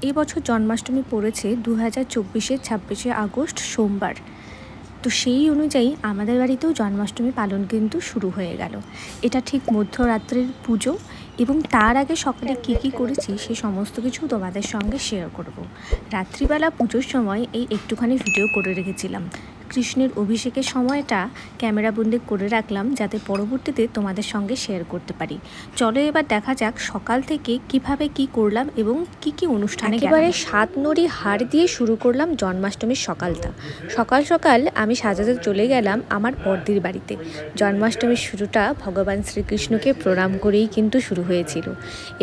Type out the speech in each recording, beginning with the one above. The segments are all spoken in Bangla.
এই বছর জন্মাষ্টমী পড়েছে 2024-এর 26শে আগস্ট সোমবার। তো সেই অনুযায়ী আমাদের বাড়িতেও জন্মাষ্টমী পালন কিন্তু শুরু হয়ে গেল। এটা ঠিক মধ্যরাত্রির পুজো এবং তার আগে সকালে কী করেছি সে সমস্ত কিছু তোমাদের সঙ্গে শেয়ার করব। রাত্রিবেলা পুজোর সময় এই একটুখানি ভিডিও করে রেখেছিলাম। কৃষ্ণের অভিষেকের সময়টা ক্যামেরাবন্দি করে রাখলাম যাতে পরবর্তীতে তোমাদের সঙ্গে শেয়ার করতে পারি। চলো এবার দেখা যাক সকাল থেকে কিভাবে কি করলাম এবং কি অনুষ্ঠানে একেবারে 7 নড়ি হাড় দিয়ে শুরু করলাম জন্মাষ্টমীর সকালটা। সকাল সকাল আমি সাজাতে চলে গেলাম আমার বড়দির বাড়িতে। জন্মাষ্টমীর শুরুটা ভগবান শ্রীকৃষ্ণকে প্রণাম করেই কিন্তু শুরু হয়েছিল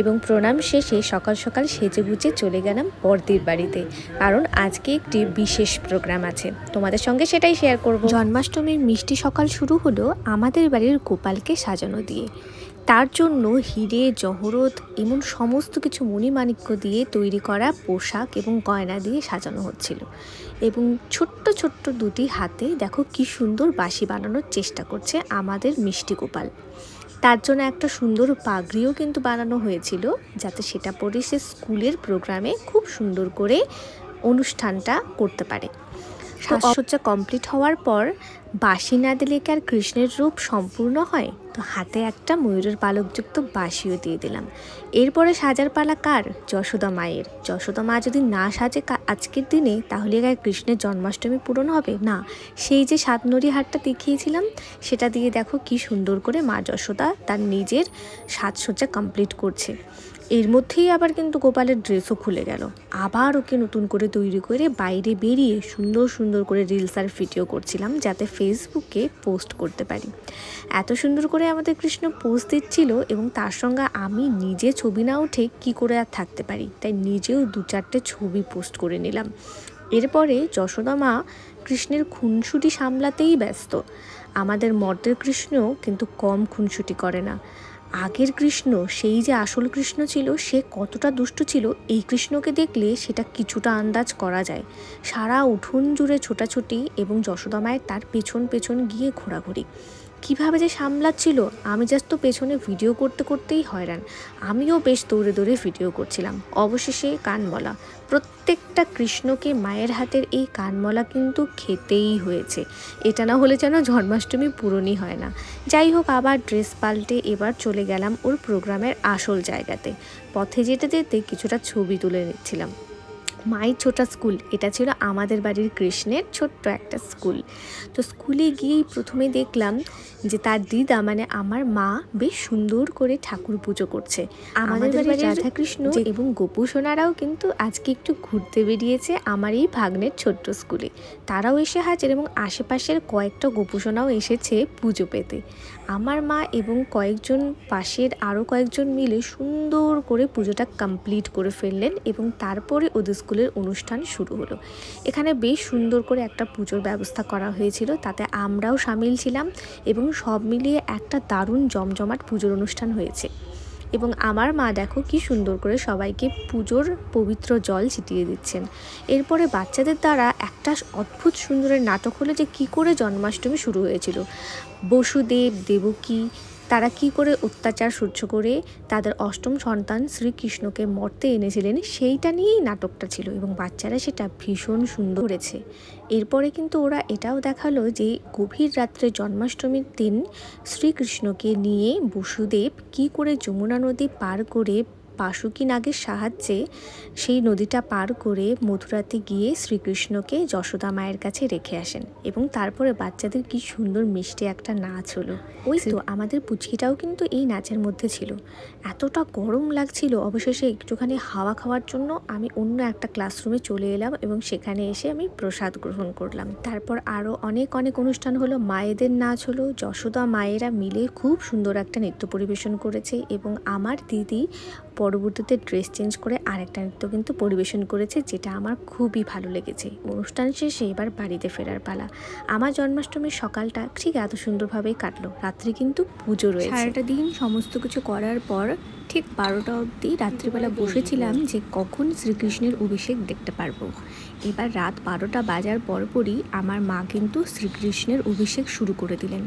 এবং প্রণাম শেষে সকাল সকাল সেজে গুজে চলে গেলাম বড়দির বাড়িতে, কারণ আজকে একটি বিশেষ প্রোগ্রাম আছে, তোমাদের সঙ্গে সেটাই শেয়ার করব। জন্মাষ্টমীর মিষ্টি সকাল শুরু হলো আমাদের বাড়ির গোপালকে সাজানো দিয়ে। তার জন্য হিরে জহরত এমন সমস্ত কিছু মণিমাণিক্য দিয়ে তৈরি করা পোশাক এবং গয়না দিয়ে সাজানো হচ্ছিল এবং ছোট্ট ছোট্ট দুটি হাতে দেখো কি সুন্দর বাঁশি বানানোর চেষ্টা করছে আমাদের মিষ্টি গোপাল। তার জন্য একটা সুন্দর পাগড়িও কিন্তু বানানো হয়েছিল যাতে সেটা পরে সে স্কুলের প্রোগ্রামে খুব সুন্দর করে অনুষ্ঠানটা করতে পারে। সাজসজ্জা কমপ্লিট হওয়ার পর বাঁশি না দিলে কি আর কৃষ্ণের রূপ সম্পূর্ণ হয়? তো হাতে একটা ময়ূরের পালকযুক্ত বাঁশিও দিয়ে দিলাম। এরপরে সাজার পালা কার? যশোদা মায়ের। যশোদা মা যদি না সাজে আজকের দিনে তাহলে আর কৃষ্ণের জন্মাষ্টমী পূরণ হবে না। সেই যে 7 নড়ি হারটা দেখিয়েছিলাম সেটা দিয়ে দেখো কি সুন্দর করে মা যশোদা তার নিজের সাজসজ্জা কমপ্লিট করছে। এর মধ্যেই আবার কিন্তু গোপালের ড্রেসও খুলে গেল। আবার ওকে নতুন করে তৈরি করে বাইরে বেরিয়ে সুন্দর সুন্দর করে রিলস আর ভিডিও করছিলাম যাতে ফেসবুকে পোস্ট করতে পারি। এত সুন্দর করে আমাদের কৃষ্ণ পোস্ট দিচ্ছিল এবং তার সঙ্গে আমি নিজে ছবি না উঠে কি করে আর থাকতে পারি, তাই নিজেও 2-4টে ছবি পোস্ট করে নিলাম। এরপরে যশোদা মা কৃষ্ণের খুনসুটি সামলাতেই ব্যস্ত। আমাদের মর্দের কৃষ্ণ কিন্তু কম খুনসুটি করে না। আগের কৃষ্ণ, সেই যে আসল কৃষ্ণ ছিল, সে কতটা দুষ্ট ছিল এই কৃষ্ণকে দেখলে সেটা কিছুটা আন্দাজ করা যায়। সারা উঠোন জুড়ে ছোটাছুটি এবং যশোদা মায়ের তার পেছন পেছন গিয়ে ঘোরাঘুরি। কিভাবে যে সামলাচ্ছিল, আমি জাস্ট তো পেছনে ভিডিও করতে করতেই হয়রান। আমিও বেশ দৌড়ে দৌড়ে ভিডিও করছিলাম। অবশেষে কানমলা, প্রত্যেকটা কৃষ্ণকে মায়ের হাতের এই কানমলা কিন্তু খেতেই হয়েছে। এটা না হলে যেন জন্মাষ্টমী পূরণই হয় না। যাই হোক, আবার ড্রেস পাল্টে এবার চলে গেলাম ওর প্রোগ্রামের আসল জায়গাতে। পথে যেতে যেতে কিছুটা ছবি তুলে নিচ্ছিলাম। মাই ছোটা স্কুল, এটা ছিল আমাদের বাড়ির কৃষ্ণের ছোট্ট একটা স্কুল। তো স্কুলে গিয়েই প্রথমে দেখলাম যে তার দিদা মানে আমার মা বেশ সুন্দর করে ঠাকুর পুজো করছে। আমাদের বাড়ির রাধা কৃষ্ণ এবং গোপু সোনারাও কিন্তু আজকে একটু ঘুরতে বেরিয়েছে আমার এই ভাগ্নের ছোট্ট স্কুলে। তারাও এসে হাজির এবং আশেপাশের কয়েকটা গোপু সোনাও এসেছে পুজো পেতে। আমার মা এবং কয়েকজন পাশের আরও কয়েকজন মিলে সুন্দর করে পুজোটা কমপ্লিট করে ফেললেন এবং তারপরে ওদের স্কুলের অনুষ্ঠান শুরু হলো। এখানে বেশ সুন্দর করে একটা পুজোর ব্যবস্থা করা হয়েছিল, তাতে আমরাও সামিল ছিলাম এবং সব মিলিয়ে একটা দারুণ জমজমাট পুজোর অনুষ্ঠান হয়েছে। এবং আমার মা দেখো কি সুন্দর করে সবাইকে পুজোর পবিত্র জল ছিটিয়ে দিচ্ছেন। এরপরে বাচ্চাদের দ্বারা একটা অদ্ভুত সুন্দরের নাটক হলো যে কি করে জন্মাষ্টমী শুরু হয়েছিল। বসুদেব দেবকী তারা কি করে অত্যাচার সহ্য করে তাদের অষ্টম সন্তান শ্রীকৃষ্ণকে মর্তে এনেছিলেন সেইটা নিয়েই নাটকটা ছিল এবং বাচ্চারা সেটা ভীষণ সুন্দর করেছে। এরপরে কিন্তু ওরা এটাও দেখালো যে গভীর রাত্রে জন্মাষ্টমীর দিন শ্রীকৃষ্ণকে নিয়ে বসুদেব কি করে যমুনা নদী পার করে বাসুকী নাগের সাহায্যে সেই নদীটা পার করে মথুরাতে গিয়ে শ্রীকৃষ্ণকে যশোদা মায়ের কাছে রেখে আসেন এবং তারপরে বাচ্চাদের কি সুন্দর মিষ্টি একটা নাচ হলো। ওই তো আমাদের পুচকিটাও কিন্তু এই নাচের মধ্যে ছিল। এতটা গরম লাগছিল, অবশেষে একটুখানি হাওয়া খাওয়ার জন্য আমি অন্য একটা ক্লাসরুমে চলে এলাম এবং সেখানে এসে আমি প্রসাদ গ্রহণ করলাম। তারপর আরও অনেক অনুষ্ঠান হলো, মায়েদের নাচ হলো, যশোদা মায়েরা মিলে খুব সুন্দর একটা নৃত্য পরিবেশন করেছে এবং আমার দিদি পরবর্তীতে ড্রেস চেঞ্জ করে আরেকটা নৃত্য কিন্তু পরিবেশন করেছে, যেটা আমার খুবই ভালো লেগেছে। অনুষ্ঠান শেষে এবার বাড়িতে ফেরার পালা। আমার জন্মাষ্টমীর সকালটা ঠিক এত সুন্দরভাবেই কাটলো। রাত্রি কিন্তু পুজো রয়েছে। সারাটা দিন সমস্ত কিছু করার পর ঠিক 12টা অবধি রাত্রিবেলা বসেছিলাম যে কখন শ্রীকৃষ্ণের অভিষেক দেখতে পারবো। এবার রাত 12টা বাজার পরপরই আমার মা কিন্তু শ্রীকৃষ্ণের অভিষেক শুরু করে দিলেন।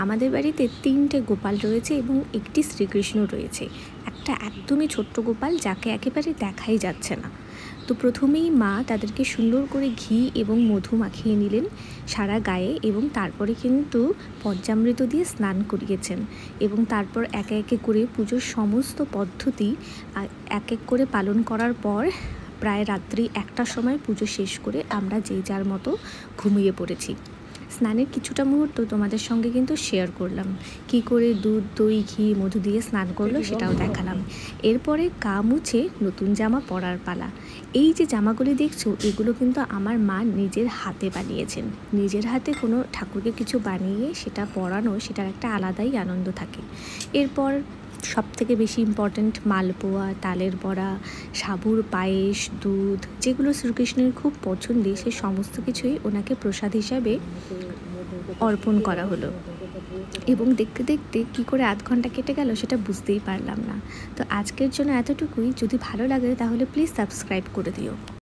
আমাদের বাড়িতে 3টে গোপাল রয়েছে এবং একটি শ্রীকৃষ্ণ রয়েছে। একটা একদমই ছোট্ট গোপাল যাকে একেবারে দেখাই যাচ্ছে না। তো প্রথমেই মা তাদেরকে সুন্দর করে ঘি এবং মধু মাখিয়ে নিলেন সারা গায়ে, এবং তারপরে কিন্তু পঞ্চামৃত দিয়ে স্নান করিয়েছেন। এবং তারপর একে একে করে পুজোর সমস্ত পদ্ধতি এক এক করে পালন করার পর প্রায় রাত্রি 1টার সময় পুজো শেষ করে আমরা যে যার মতো ঘুমিয়ে পড়েছি। স্নানের কিছুটা মুহূর্ত তোমাদের সঙ্গে কিন্তু শেয়ার করলাম, কি করে দুধ দই ঘি মধু দিয়ে স্নান করলো সেটাও দেখালাম। এরপরে গা মুছে নতুন জামা পরার পালা। এই যে জামাগুলি দেখছো, এগুলো কিন্তু আমার মা নিজের হাতে বানিয়েছেন। নিজের হাতে কোনো ঠাকুরকে কিছু বানিয়ে সেটা পরানো, সেটার একটা আলাদাই আনন্দ থাকে। এরপর সবথেকে বেশি ইম্পর্ট্যান্ট মালপোয়া, তালের বড়া, সাবুর পায়েস, দুধ, যেগুলো শ্রীকৃষ্ণের খুব পছন্দের, সে সমস্ত কিছুই ওনাকে প্রসাদ হিসাবে অর্পণ করা হলো। এবং দেখতে দেখতে কী করে আধ ঘন্টা কেটে গেল সেটা বুঝতেই পারলাম না। তো আজকের জন্য এতটুকুই। যদি ভালো লাগে তাহলে প্লিজ সাবস্ক্রাইব করে দিও।